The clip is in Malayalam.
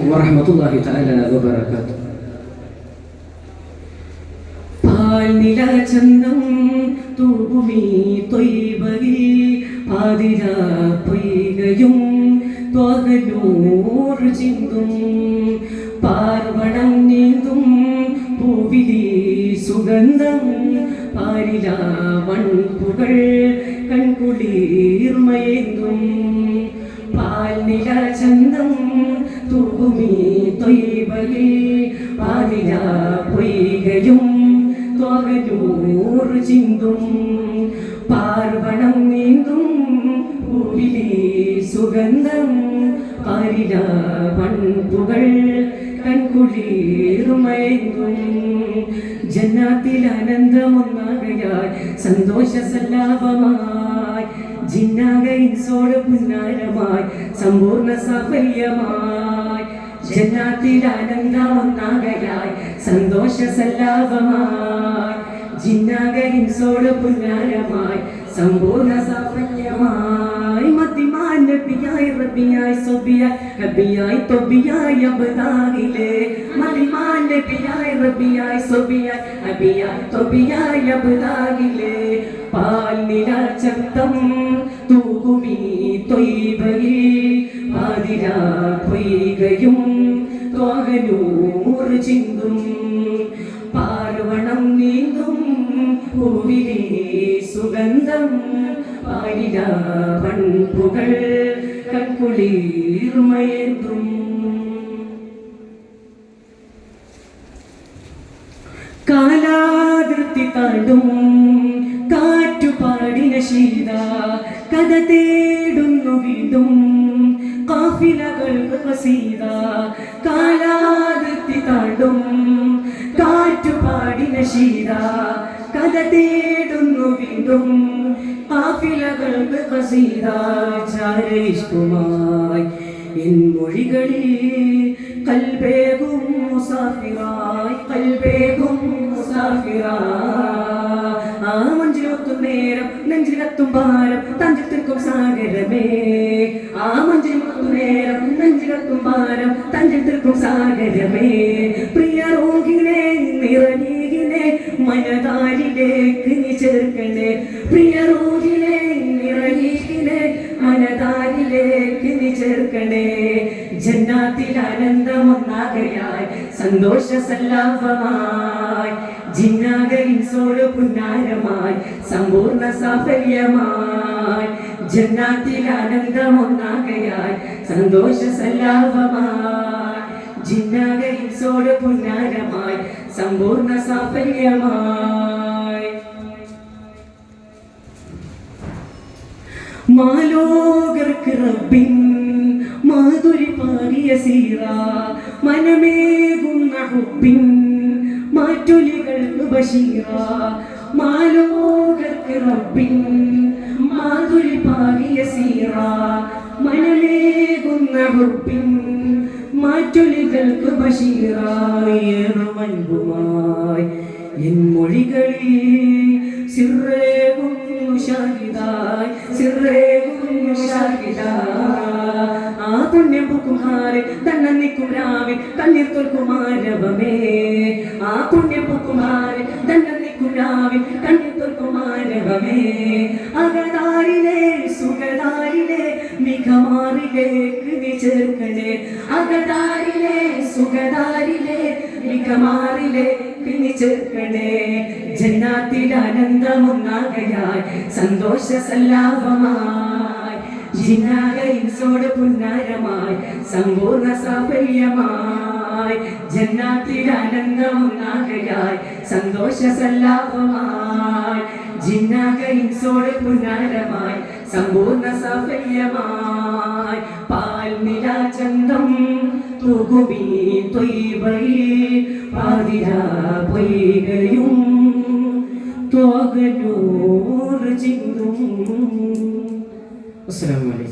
വറഹ്മത്തുള്ളാഹി തആല വബറകാതുഹു. പാൽനില ചന്തം തൂകുമീ ത്വയ്ബയിൽ പാതിരാ പൊയ്കയും ത്വഹനൂർ ചിന്തും പാർവണം നീന്തും പൂവിലി സുഗന്ധം പാരിലാ വൺപുകൾ കൺകുളിർമയേന്തും പാൽനില ചന്തം തൂകുമീ ത്വയ്ബയിൽ പാതിരാ പൊയ്കയും ത്വഹനൂർ ചിന്തും പാർവണം നീന്തും പൂവിലി സുഗന്ധം പാരിലാ വൺപുകൾ കൺകുളിർമയേന്തും ജന്നാത്തിൽ ആനന്ദമൊന്നാകയായി സന്തോഷ സല്ലാപമായി ജിന്നാക ഇൻസോട് പുന്നാരമായി സമ്പൂർണ്ണ സാഫല്യമായി ജന്നാത്തിൽ ആനന്ദമൊന്നാകയായി സന്തോഷ സല്ലാപമായി ജിന്നാക ഇൻസോട് പുന്നാരമായി സമ്പൂർണ്ണ സാഫല്യമായി മത്തിമാൻ നബിയായി റബിയായി സൊബിയായി ഹബിയായി തൊബിയായി അബ്ദാഹിലെ മത്തിമാൻ നബിയായി റബിയായി സൊബിയായി ഹബിയായി തൊബിയായി അബ്ദാഹിലെ പാൽനില ചന്തം തൂകുമീ ത്വയ്ബയിൽ പാതിരാ പൊയ്കയും ത്വഹനൂർ ചിന്തും പാർവണം നീന്തും പൂവിലി സുഗന്ധം പാരിലാ വൺപുകൾ കൺകുളിർമയേന്തും കാലാതിർത്തി താണ്ടും കാറ്റുപാടിന ശീത കഥ തേടുന്നു വീണ്ടും കാഫിലകൾക്ക് വസീത കാലാതിർത്തി താണ്ടും കാറ്റുപാടിന ശീത കഥ തേടുന്നു വീണ്ടും കാഫിലകൾക്ക് വസീത ചാരേഷ്കുമായി എൻ മൊഴികളിൽ കൽബേകും മുസാഫിറായി കൽബേകും മുസാഫിറായി ആ മഞ്ചിലൊത്തും നേരം നെഞ്ചിലെത്തും ഭാരം തഞ്ചിത്തിർക്കും സാഗരമേ ആ മഞ്ചിലൊത്തും നേരം നെഞ്ചിലെത്തും ഭാരം തഞ്ചിത്തിർക്കും സാഗരമേ പ്രിയ രോഗിനെ നിറനീകിനെ മനതാരിലേക്ക് നീ ചേർക്കണേ പ്രിയ രോഗിനെ നിറനീകിനെ മനതാരിലേക്ക് നീ ചേർക്കണേ ജന്നാത്തിൽ ആനന്ദമൊന്നാകയായി സന്തോഷ സല്ലാപമായി ജിന്നാക ഇൻസോട് പുന്നാരമായി സമ്പൂർണ്ണ സാഫല്യമായി ജന്നാത്തിൽ ആനന്ദമൊന്നാകയായി സന്തോഷ സല്ലാപമായി ജിന്നാക ഇൻസോട് പുന്നാരമായി സമ്പൂർണ്ണ സാഫല്യമായി മാലോകർക്ക് റബ്ബിൻ മാധുരി പാടിയ സീറ മനമേകുന്ന ഹുബ്ബിൻ മാറ്റൊലികൾക്ക് ബഷീറ മാലോകർക്ക് റബ്ബിൻ മാധുരി പാടിയ സീറ മനമേകുന്ന ഹുബ്ബിൻ മാറ്റൊലികൾക്ക് ബഷീറ ഏറുമൻപുമായി എൻ മൊഴികളിൽ സിറേകുന്നു ഷാഹിദായി സിറേകുന്നു ഷാഹിദായി ആ പുണ്യം പൂക്കുമാരെ തന്നന്നിക്കും രാവിൽ തണ്ണീർ തോൽക്കുമാരവമേ ആ പുണ്യം പൂക്കുമാരെ തന്നന്നിക്കും രാവിൽ തണ്ണീർ തോൽക്കുമാരവമേ അകതാരിലെ സുഖതാരിലെ മികമാറിലേക്ക് നീ ചേർക്കണേ അകതാരിലെ സുഖതാരിലെ മികമാറിലേക്ക് നീ ചേർക്കണേ ജന്നാത്തിൽ ആനന്ദമൊന്നാകയായി സന്തോഷ സല്ലാപമായി ജിന്നാക ഇൻസോട് പുന്നാരമായി സമ്പൂർണ്ണ സാഫല്യമായി ജന്നാത്തിൽ ആനന്ദമൊന്നാകയായി സന്തോഷ സല്ലാപമായി ജിന്നാക ഇൻസോട് പുന്നാരമായി സമ്പൂർണ്ണ സാഫല്യമായി പാൽനില ചന്തം തൂകുമീ ത്വയ്ബയിൽ പാതിരാ പൊയ്കയും ത്വഹനൂർ ചിന്തും. അസ്സലാമു അലൈക്കും.